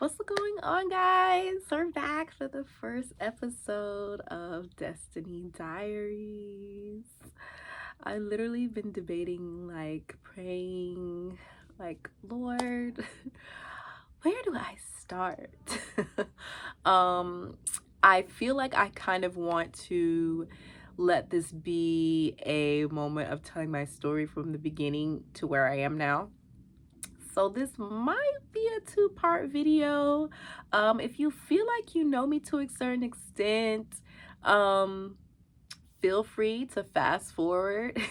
What's going on, guys? We're back for the first episode of Destiny Diaries. I literally been debating, like praying, like, Lord, where do I start? um, I feel like I kind of want to let this be a moment of telling my story from the beginning to where I am now. So this might be a two-part video. If you feel like you know me to a certain extent, um, feel free to fast forward.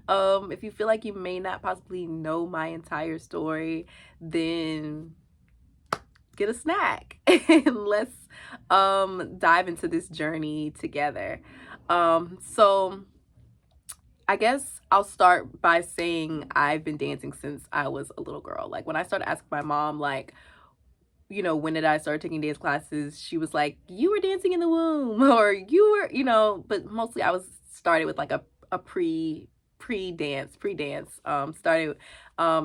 If you feel like you may not possibly know my entire story, then get a snack and let's dive into this journey together. So I guess I'll start by saying I've been dancing since I was a little girl. Like when I started asking my mom, like, when did I start taking dance classes? She was like, you were dancing in the womb, or you were, but mostly I was started with like a pre-dance. Started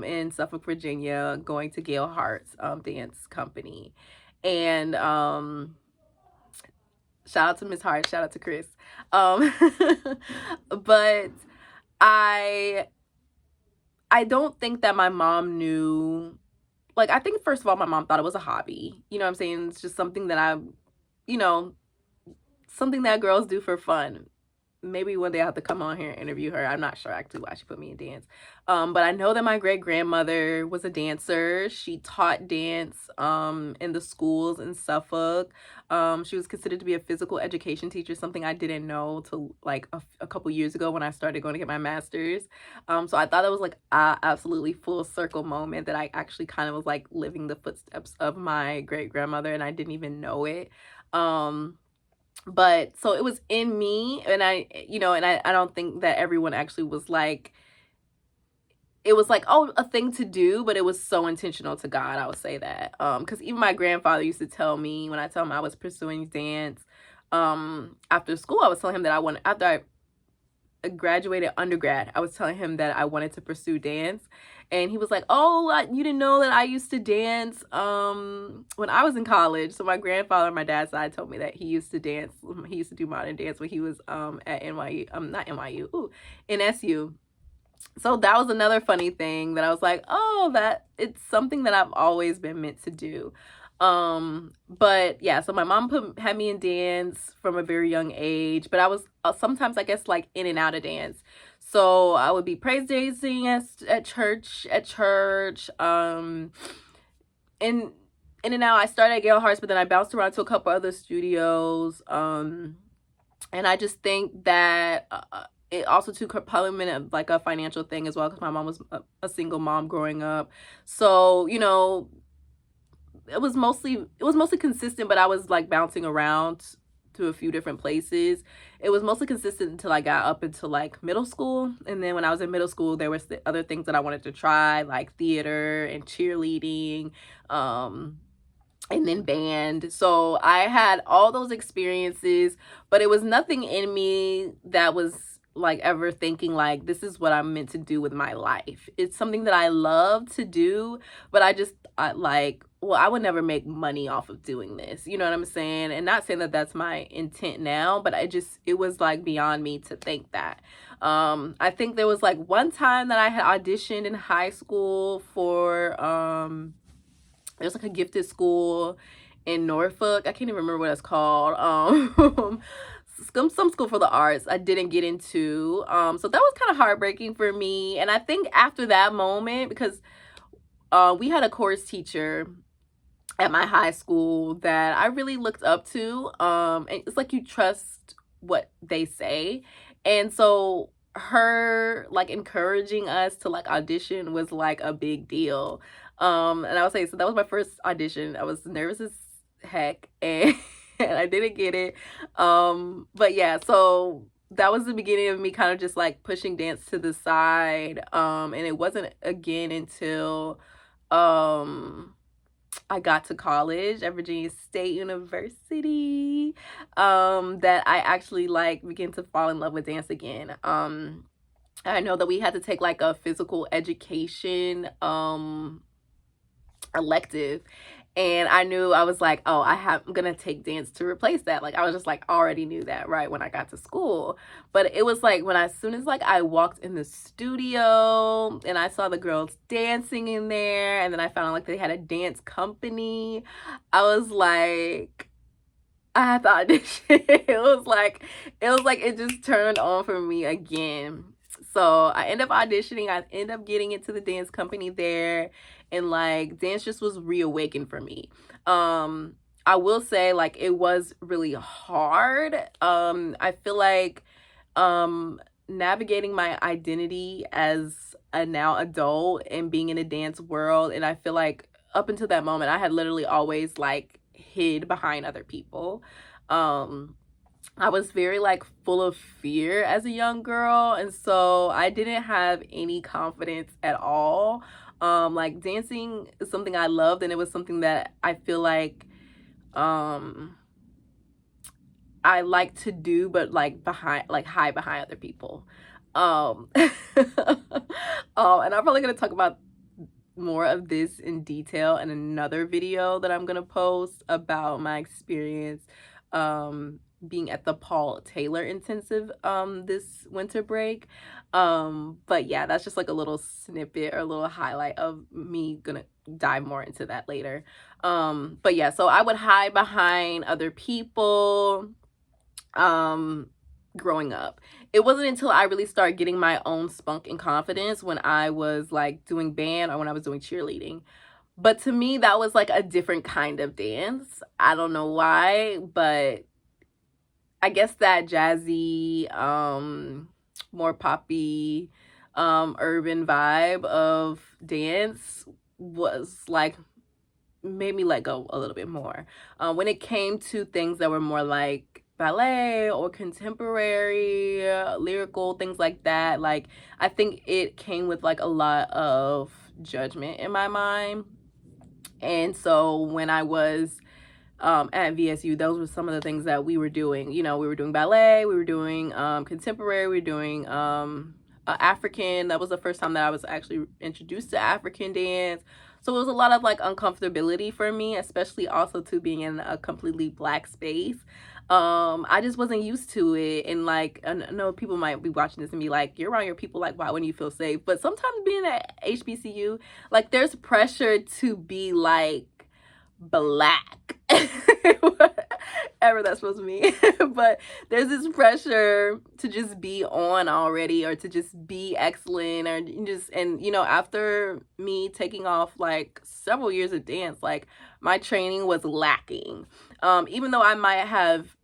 in Suffolk, Virginia, going to Gail Hart's dance company. And shout out to Miss Hart, shout out to Chris. Um but I I don't think that my mom knew. Like, I think first of all, my mom thought it was a hobby. You know what I'm saying? It's just something that you know, something that girls do for fun. Maybe one day I have to come on here and interview her. I'm not sure actually why she put me in dance. But I know that my great grandmother was a dancer. She taught dance in the schools in Suffolk. She was considered to be a physical education teacher, something I didn't know till like a couple years ago when I started going to get my master's. So I thought it was like a absolutely full circle moment that I actually kind of was like living the footsteps of my great grandmother, and I didn't even know it. But so it was in me, and I don't think that everyone actually was like, it was like, oh, a thing to do, but it was so intentional to God, I would say that. Because even my grandfather used to tell me, when I tell him I was pursuing dance after school, I was telling him that after I graduated undergrad, I was telling him that I wanted to pursue dance. And he was like, oh, you didn't know that I used to dance when I was in college. So my grandfather on my dad's side told me that he used to dance. He used to do modern dance when he was at NYU, not NYU, in SU. So that was another funny thing that I was like, oh, that it's something that I've always been meant to do. But yeah, so my mom had me in dance from a very young age, but I was sometimes, I guess, like in and out of dance. So I would be praise dancing at church, and in and out. I started at Gail Hart's, but then I bounced around to a couple other studios. And I just think that it also took probably been like a financial thing as well, because my mom was a single mom growing up. So it was mostly consistent, but I was like bouncing around to a few different places. It was mostly consistent until I got up into like middle school. And then when I was in middle school, there was the other things that I wanted to try, like theater and cheerleading, and then band. So I had all those experiences, but it was nothing in me that was like ever thinking like, this is what I'm meant to do with my life. It's something that I love to do, but I like, well, I would never make money off of doing this. You know what I'm saying? And not saying that that's my intent now, but it was like beyond me to think that. I think there was like one time that I had auditioned in high school for there's like a gifted school in Norfolk. I can't even remember what it's called. Some school for the arts I didn't get into. So that was kind of heartbreaking for me. And I think after that moment, because we had a course teacher at my high school that I really looked up to. And it's like you trust what they say. And so her like encouraging us to like audition was like a big deal. And I would say, so that was my first audition. I was nervous as heck, and and I didn't get it. But yeah, so that was the beginning of me kind of just like pushing dance to the side. And it wasn't again until I got to college at Virginia State University, that I actually like began to fall in love with dance again. I know that we had to take like a physical education elective, And I knew, I was like, oh, I'm gonna take dance to replace that. Like I was just like already knew that right when I got to school. But it was like when as soon as like I walked in the studio and I saw the girls dancing in there, and then I found out like they had a dance company, I was like, I had to audition. It was like it just turned on for me again. So I end up auditioning. I end up getting into the dance company there, and like dance just was reawakened for me. I will say like it was really hard. I feel like navigating my identity as a now adult and being in a dance world, and I feel like up until that moment I had literally always like hid behind other people. um I was very like full of fear as a young girl, and so I didn't have any confidence at all. Like dancing is something I loved, and it was something that I feel like um I like to do, but like behind, like hide behind other people. And I'm probably gonna talk about more of this in detail in another video that I'm gonna post about my experience being at the Paul Taylor intensive this winter break. But yeah, that's just like a little snippet or a little highlight of me gonna dive more into that later. But yeah, so I would hide behind other people um growing up. It wasn't until I really started getting my own spunk and confidence when I was like doing band or when I was doing cheerleading. But to me that was like a different kind of dance. I don't know why, but I guess that jazzy more poppy urban vibe of dance was like made me let go a little bit more. When it came to things that were more like ballet or contemporary, lyrical, things like that, like I think it came with like a lot of judgment in my mind. And so when I was at VSU, those were some of the things that we were doing. You know, we were doing ballet, we were doing contemporary, we were doing African. That was the first time that I was actually introduced to African dance. So it was a lot of like uncomfortability for me, especially also to being in a completely black space. I just wasn't used to it. And like, I know people might be watching this and be like, you're around your people, like, why wouldn't you feel safe? But sometimes being at HBCU, like there's pressure to be like black. Whatever that's supposed to mean. But there's this pressure to just be on already, or to just be excellent, or just, and you know, after me taking off like several years of dance, like my training was lacking. Even though I might have,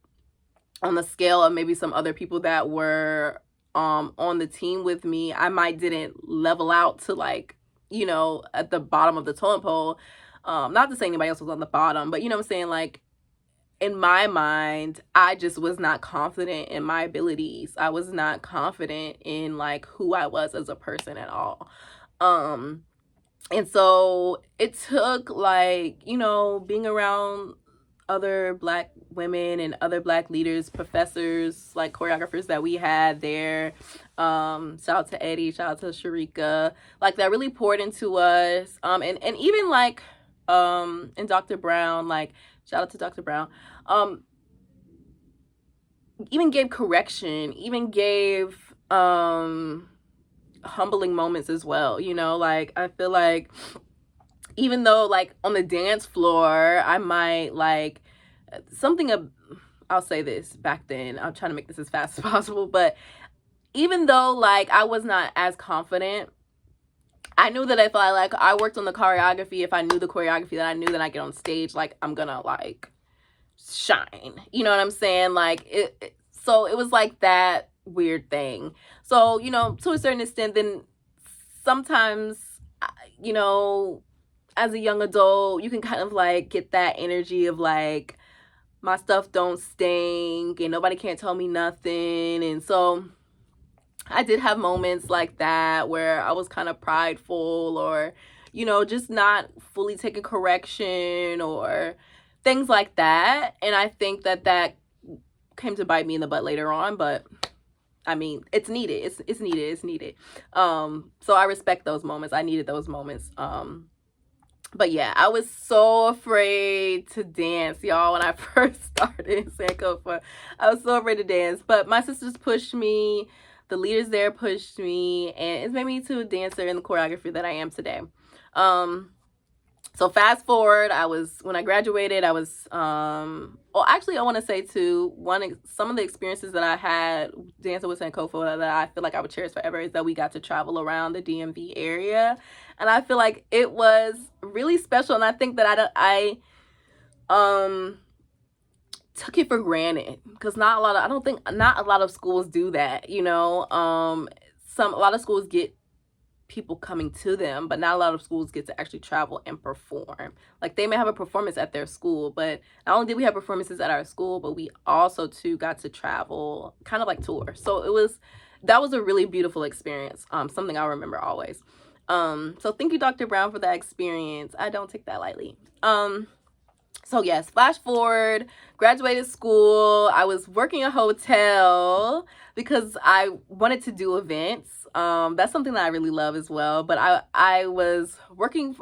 on the scale of maybe some other people that were on the team with me, I might didn't level out to like, you know, at the bottom of the totem pole. Not to say anybody else was on the bottom, but you know what I'm saying? Like in my mind, I just was not confident in my abilities. I was not confident in like who I was as a person at all. And so it took like, you know, being around other black women and other black leaders, professors, like choreographers that we had there. Shout out to Eddie, shout out to Sharika, like that really poured into us. And even like and Dr. Brown, like shout out to Dr. Brown. Even gave correction, even gave humbling moments as well, you know. Like I feel like even though like on the dance floor I might like something of, I'll say this, back then, I'm trying to make this as fast as possible, but even though like I was not as confident, I knew that if I worked on the choreography, if I knew the choreography, that I knew that I get on stage, like I'm gonna like shine, you know what I'm saying? Like so it was like that weird thing. So you know, to a certain extent, then sometimes, you know, as a young adult, you can kind of like get that energy of like my stuff don't stink and nobody can't tell me nothing. And so I did have moments like that where I was kind of prideful, or you know, just not fully taking correction or things like that. And I think that that came to bite me in the butt later on, but I mean, it's needed. It's needed. It's needed. So I respect those moments. I needed those moments. But yeah, I was so afraid to dance, y'all, when I first started in Sankofa. I was so afraid to dance. But my sisters pushed me, the leaders there pushed me, and it's made me to a dancer in the choreography that I am today. So fast forward, when I graduated, I was well, actually I want to say too, some of the experiences that I had dancing with Sankofa that I feel like I would cherish forever is that we got to travel around the DMV area, and I feel like it was really special, and I think that I took it for granted because I don't think not a lot of schools do that, you know. A lot of schools get people coming to them, but not a lot of schools get to actually travel and perform. Like, they may have a performance at their school, but not only did we have performances at our school, but we also too got to travel, kind of like tour. So that was a really beautiful experience. Something I'll remember always. So thank you, Dr. Brown, for that experience. I don't take that lightly. So yes, flash forward, graduated school. I was working a hotel because I wanted to do events. That's something that I really love as well. But I was working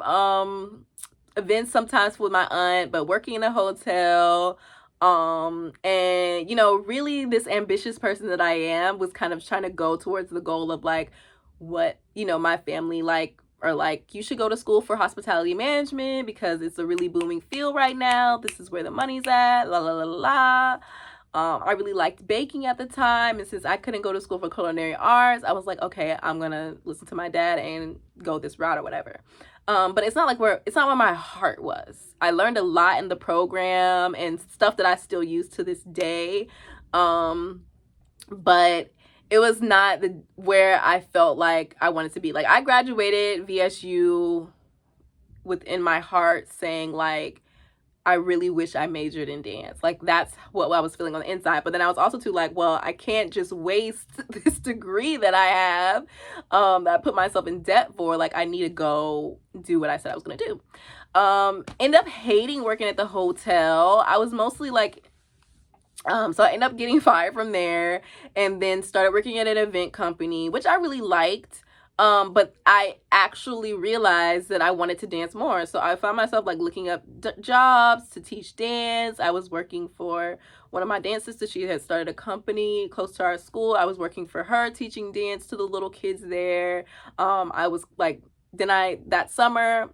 events sometimes with my aunt, but working in a hotel. And you know, really this ambitious person that I am was kind of trying to go towards the goal of like what, you know, my family like, you should go to school for hospitality management because it's a really booming field right now. This is where the money's at. La la la la. I really liked baking at the time, and since I couldn't go to school for culinary arts, I was like, okay, I'm gonna listen to my dad and go this route or whatever. But it's not where my heart was. I learned a lot in the program and stuff that I still use to this day. But it was not where I felt like I wanted to be. Like, I graduated VSU within my heart saying like, I really wish I majored in dance. Like, that's what I was feeling on the inside. But then I was also too like, well, I can't just waste this degree that I have, that I put myself in debt for. Like, I need to go do what I said I was gonna do. End up hating working at the hotel. I was mostly like, so I ended up getting fired from there and then started working at an event company, which I really liked. But I actually realized that I wanted to dance more. So I found myself like looking up jobs to teach dance. I was working for one of my dance sisters. She had started a company close to our school. I was working for her, teaching dance to the little kids there. I was like, that summer,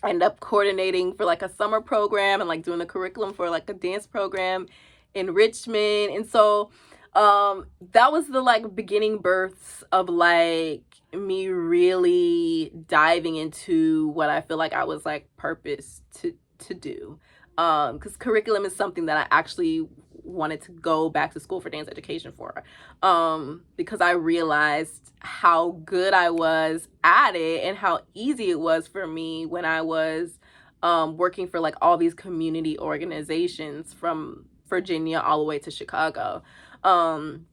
I ended up coordinating for like a summer program and like doing the curriculum for like a dance program in Richmond. And so that was the like beginning births of like me really diving into what I feel like I was like purposed to do. Because curriculum is something that I actually wanted to go back to school for dance education for, because I realized how good I was at it and how easy it was for me when I was working for like all these community organizations from Virginia all the way to Chicago. And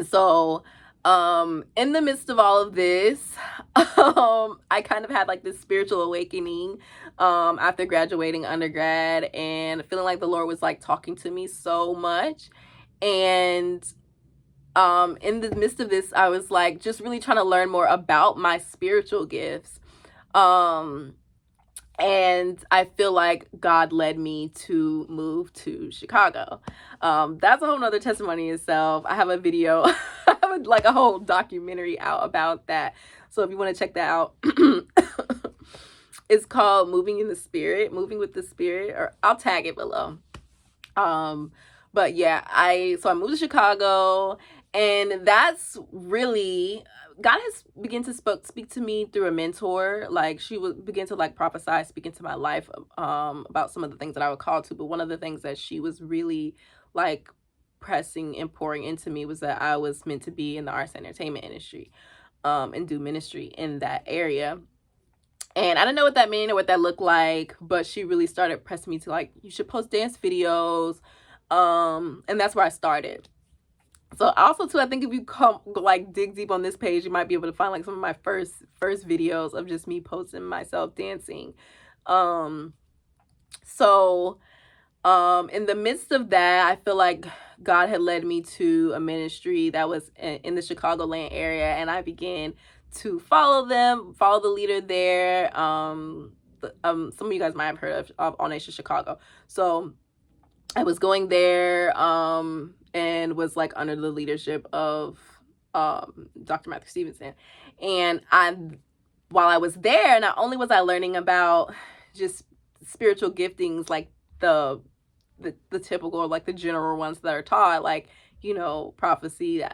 so in the midst of all of this, I kind of had like this spiritual awakening after graduating undergrad and feeling like the Lord was like talking to me so much. And in the midst of this, I was like just really trying to learn more about my spiritual gifts. And I feel like God led me to move to Chicago. That's a whole nother testimony itself. I have a video, I have like a whole documentary out about that. So if you want to check that out, it's called Moving with the Spirit, or I'll tag it below. But yeah, I moved to Chicago, and that's really, God has begun to speak to me through a mentor. Like, she would begin to like prophesy, speak into my life about some of the things that I would call to. But one of the things that she was really like pressing and pouring into me was that I was meant to be in the arts and entertainment industry, and do ministry in that area. And I didn't know what that meant or what that looked like, but she really started pressing me to like, you should post dance videos. And that's where I started. So also too, I think if you come like dig deep on this page, you might be able to find like some of my first videos of just me posting myself dancing. So in the midst of that, I feel like God had led me to a ministry that was in the Chicagoland area, and I began to follow the leader there. some of you guys might have heard of All Nation Chicago. So I was going there and was like under the leadership of Dr. Matthew Stevenson. And while I was there, not only was I learning about just spiritual giftings, like the typical, like the general ones that are taught, like, prophecy,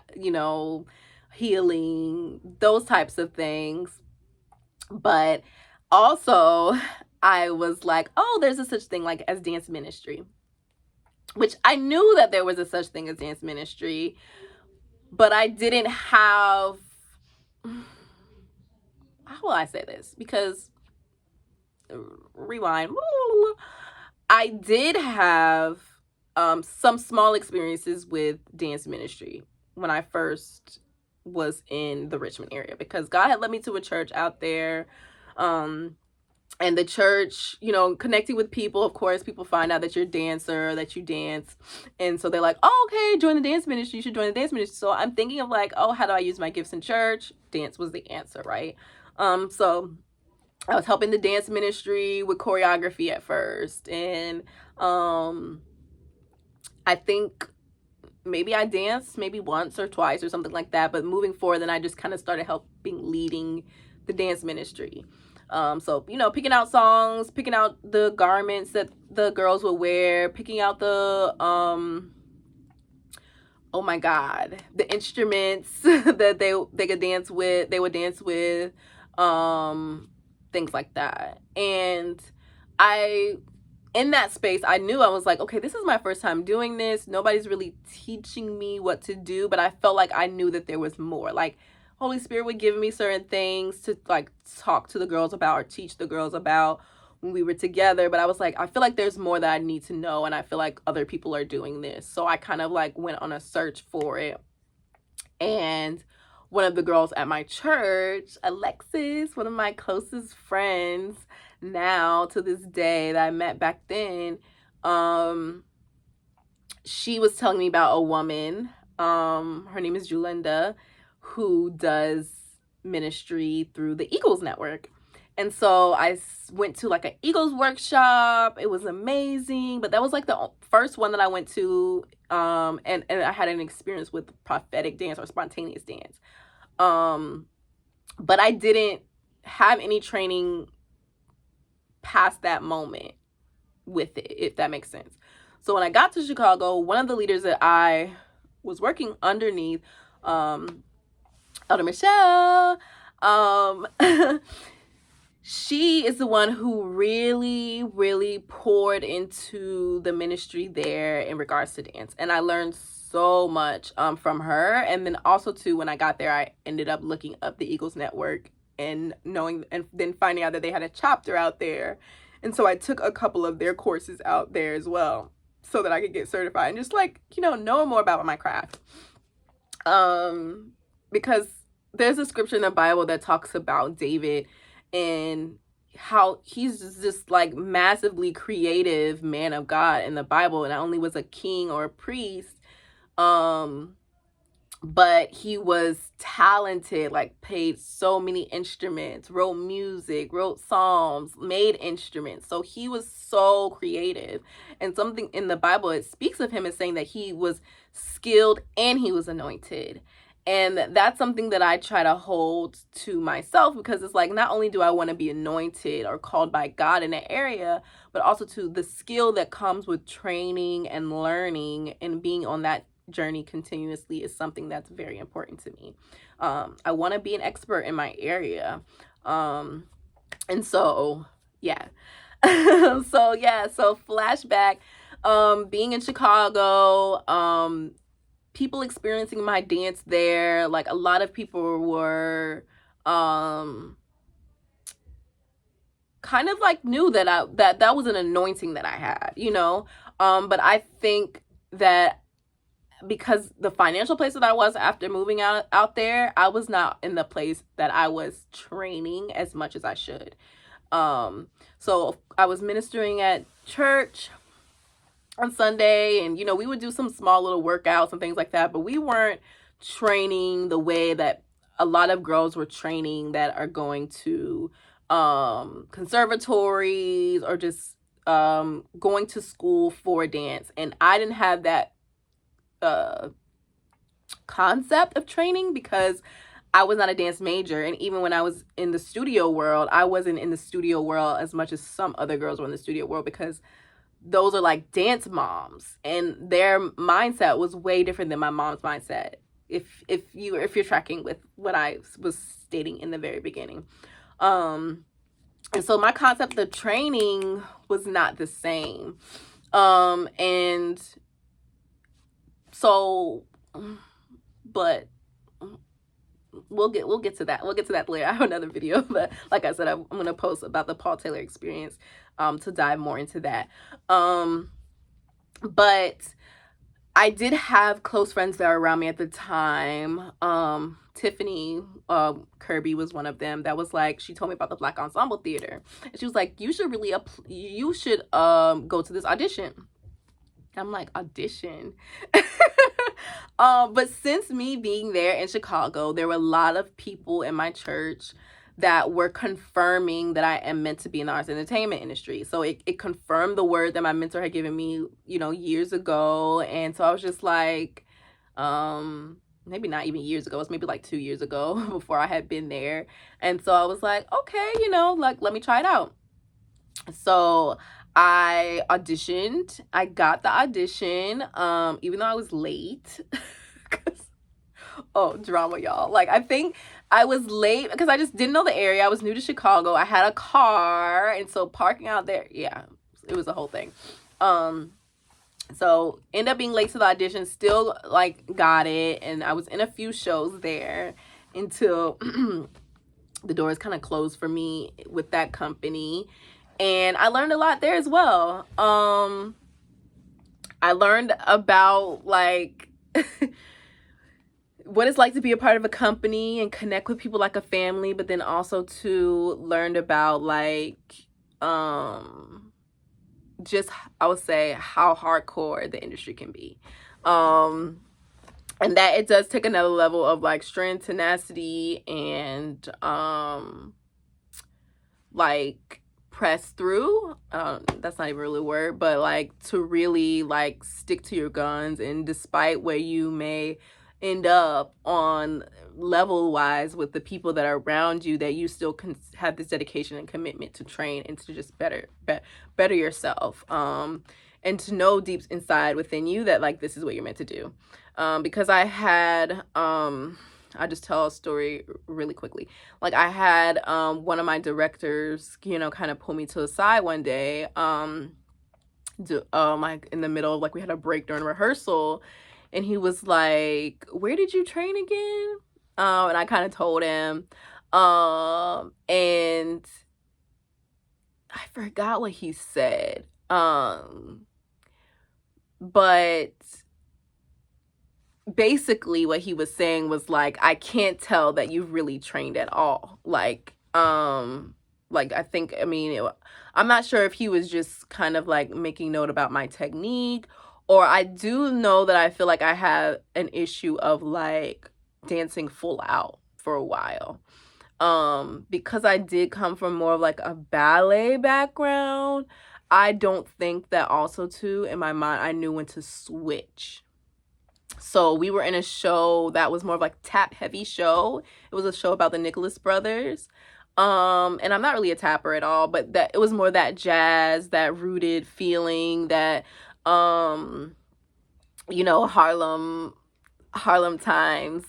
healing, those types of things. But also I was like, oh, there's a such thing like as dance ministry, which I knew that there was a such thing as dance ministry, but I didn't have, how will I say this? Because, rewind, I did have some small experiences with dance ministry when I first was in the Richmond area, because God had led me to a church out there. And the church, connecting with people, of course, people find out that you're a dancer, that you dance. And so they're like, oh, okay, join the dance ministry. You should join the dance ministry. So I'm thinking of like, oh, how do I use my gifts in church? Dance was the answer, right? So I was helping the dance ministry with choreography at first. And I think maybe I danced maybe once or twice or something like that. But moving forward, then I just kind of started leading the dance ministry. So, picking out songs, picking out the garments that the girls would wear, picking out the, oh my God, the instruments that they could dance with, they would dance with, things like that. And in that space, I knew, I was like, okay, this is my first time doing this. Nobody's really teaching me what to do, but I felt like I knew that there was more. Like, Holy Spirit would give me certain things to like talk to the girls about or teach the girls about when we were together. But I was like, I feel like there's more that I need to know. And I feel like other people are doing this. So I kind of like went on a search for it. And one of the girls at my church, Alexis, one of my closest friends now to this day that I met back then, she was telling me about a woman, her name is Julinda, who does ministry through the Eagles Network. And so I went to like an Eagles workshop. It was amazing, but that was like the first one that I went to, and I had an experience with prophetic dance or spontaneous dance. But I didn't have any training past that moment with it, if that makes sense. So when I got to Chicago, one of the leaders that I was working underneath, Elder Michelle, she is the one who really, really poured into the ministry there in regards to dance. And I learned so much from her. And then also too, when I got there, I ended up looking up the Eagles Network and knowing, and then finding out that they had a chapter out there. And so I took a couple of their courses out there as well, so that I could get certified and just like, know more about my craft. Because there's a scripture in the Bible that talks about David and how he's just like massively creative man of God in the Bible, and not only was a king or a priest, but he was talented, like played so many instruments, wrote music, wrote psalms, made instruments. So he was so creative. And something in the Bible, it speaks of him as saying that he was skilled and he was anointed. And that's something that I try to hold to myself, because it's like, not only do I want to be anointed or called by God in that area, but also to the skill that comes with training and learning and being on that journey continuously is something that's very important to me. I want to be an expert in my area. And so, yeah. So flashback, being in Chicago, people experiencing my dance there, like a lot of people were kind of like knew that that was an anointing that I had, but I think that because the financial place that I was after moving out there, I was not in the place that I was training as much as I should. So I was ministering at church on Sunday, and we would do some small little workouts and things like that, but we weren't training the way that a lot of girls were training that are going to conservatories or just going to school for dance. And I didn't have that concept of training because I was not a dance major. And even when I was in the studio world, I wasn't in the studio world as much as some other girls were in the studio world, because those are like dance moms and their mindset was way different than my mom's mindset. If you're tracking with what I was stating in the very beginning. And so my concept of training was not the same. And so, but we'll get to that. We'll get to that later. I have another video, but like I said, I'm gonna post about the Paul Taylor experience to dive more into that. But I did have close friends that were around me at the time. Tiffany Kirby was one of them. That was like, she told me about the Black Ensemble Theater, and she was like, you should really go to this audition. I'm like, audition? But since me being there in Chicago, there were a lot of people in my church that were confirming that I am meant to be in the arts and entertainment industry. So it confirmed the word that my mentor had given me, years ago. And so I was just like, maybe not even years ago, it was maybe like 2 years ago before I had been there. And so I was like, okay, like, let me try it out. So I auditioned. I got the audition, even though I was late. Oh, drama, y'all. Like, I think I was late because I just didn't know the area. I was new to Chicago. I had a car, and so parking out there, yeah, it was a whole thing. So end up being late to the audition, still like got it, and I was in a few shows there until the doors kind of closed for me with that company. And I learned a lot there as well. I learned about like what it's like to be a part of a company and connect with people like a family, but then also to learned about like just, I would say, how hardcore the industry can be. And that it does take another level of like strength, tenacity, and like press through. That's not even really a word, but like to really like stick to your guns, and despite where you may end up on level wise with the people that are around you, that you still can have this dedication and commitment to train and to just better yourself, and to know deep inside within you that like this is what you're meant to do. Because I had I'll just tell a story really quickly. Like, I had one of my directors, kind of pull me to the side one day, like in the middle of, like, we had a break during rehearsal, and he was like, where did you train again? And I kind of told him, and I forgot what he said, but basically what he was saying was like, I can't tell that you've really trained at all. Like I'm not sure if he was just kind of like making note about my technique, or I do know that I feel like I have an issue of like dancing full out for a while. Because I did come from more of like a ballet background, I don't think that also too, in my mind, I knew when to switch. So we were in a show that was more of like tap heavy show. It was a show about the Nicholas brothers. And I'm not really a tapper at all, but that it was more that jazz, that rooted feeling, that Harlem times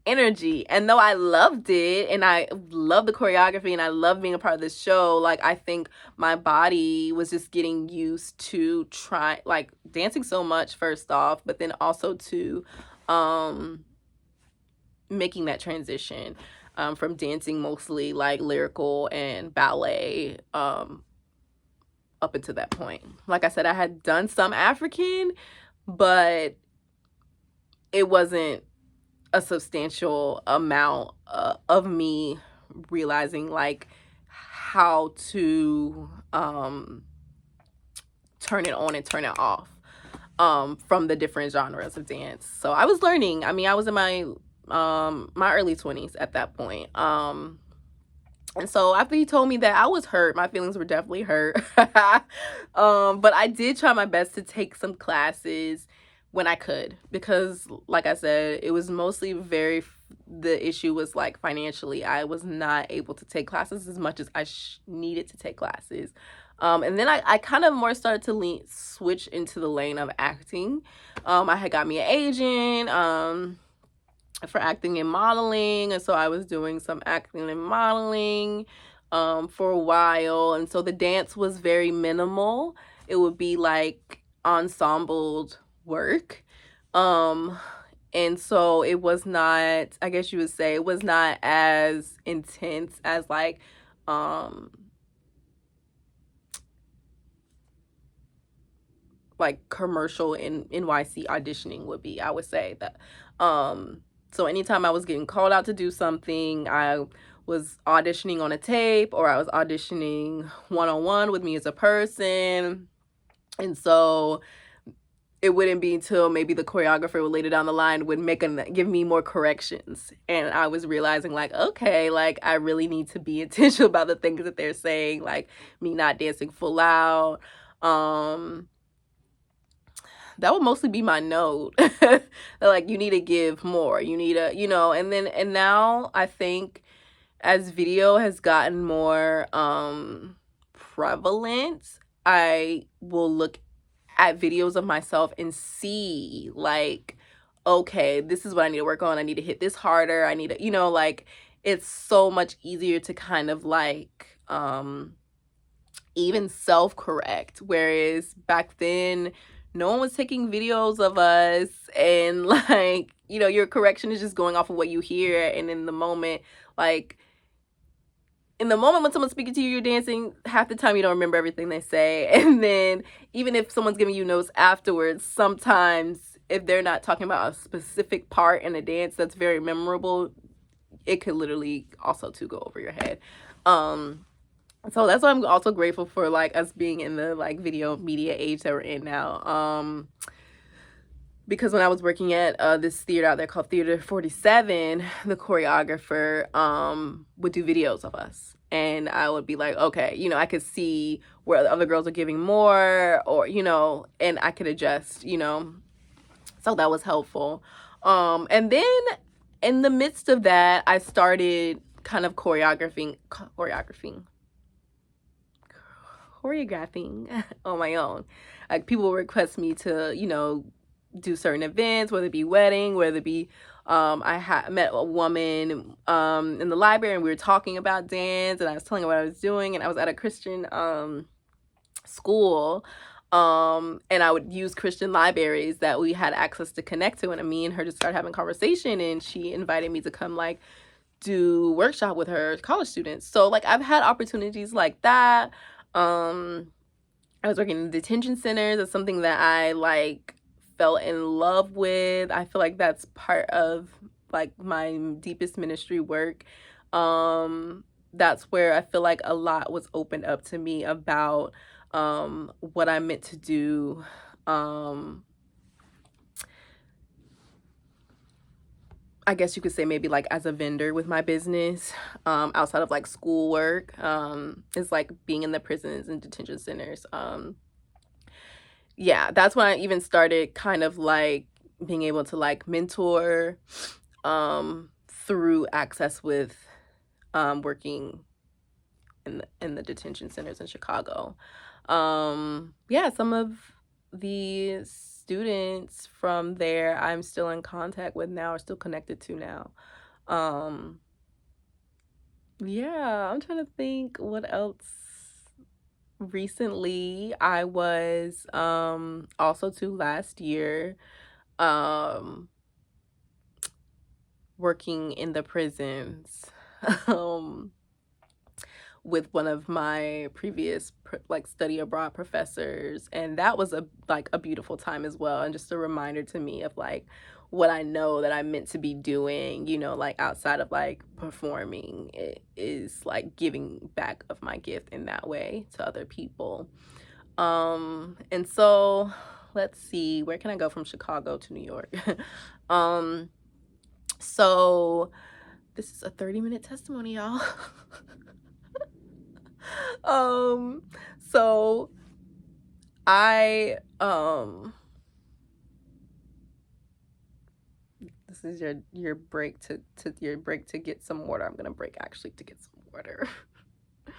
energy. And though I loved it and I loved the choreography and I loved being a part of this show, like I think my body was just getting used to try like dancing so much, first off, but then also to making that transition from dancing mostly like lyrical and ballet up until that point. Like I said, I had done some African, but it wasn't a substantial amount of me realizing like how to turn it on and turn it off from the different genres of dance. So I was learning. I mean, I was in my my early 20s at that point. And so after he told me that, I was hurt. My feelings were definitely hurt. But I did try my best to take some classes when I could, because like I said, it was mostly the issue was like financially. I was not able to take classes as much as I needed to take classes. And then I kind of more started to switch into the lane of acting. I had got me an agent. For acting and modeling, and so I was doing some acting and modeling for a while, and so the dance was very minimal. It would be like ensembled work, um and so it was not, I guess you would say, it was not as intense as like commercial in NYC auditioning would be, I would say that. So anytime I was getting called out to do something, I was auditioning on a tape, or I was auditioning one-on-one with me as a person. And so it wouldn't be until maybe the choreographer would later down the line would give me more corrections, and I was realizing like, okay, like I really need to be intentional about the things that they're saying, like me not dancing full out. That would mostly be my note. Like, you need to give more, you need to, and now I think as video has gotten more prevalent, I will look at videos of myself and see like, okay, this is what I need to work on. I need to hit this harder. I need to, like, it's so much easier to kind of like even self-correct, whereas back then no one was taking videos of us, and like, your correction is just going off of what you hear, and in the moment, like, when someone's speaking to you, you're dancing, half the time you don't remember everything they say. And then even if someone's giving you notes afterwards, sometimes if they're not talking about a specific part in a dance that's very memorable, it could literally also too go over your head. So that's why I'm also grateful for like us being in the like video media age that we're in now. Because when I was working at this theater out there called Theater 47, the choreographer would do videos of us. And I would be like, okay, I could see where the other girls are giving more, or, and I could adjust, So that was helpful. And then in the midst of that, I started kind of choreographing on my own. Like, people request me to, do certain events, whether it be wedding, whether it be I met a woman in the library, and we were talking about dance, and I was telling her what I was doing, and I was at a Christian school, and I would use Christian libraries that we had access to connect to, and me and her just started having conversation, and she invited me to come like do workshop with her college students. So like, I've had opportunities like that. I was working in detention centers. It's something that I like fell in love with. I feel like that's part of like my deepest ministry work. That's where I feel like a lot was opened up to me about what I meant to do. I guess you could say maybe like as a vendor with my business, outside of like schoolwork, is like being in the prisons and detention centers. Yeah, that's when I even started kind of like being able to like mentor through access with working in the detention centers in Chicago. Yeah, some of the students from there I'm still in contact with now, or still connected to now. Yeah, I'm trying to think what else. Recently, I was also too last year um working in the prisons. um with one of my previous like study abroad professors, and that was a beautiful time as well, and just a reminder to me of like what I know that I'm meant to be doing, like outside of like performing. It is like giving back of my gift in that way to other people. And so let's see, where can I go from Chicago to New York? So this is a 30-minute testimony, y'all. um so I this is your break to your break to get some water. I'm gonna break actually to get some water.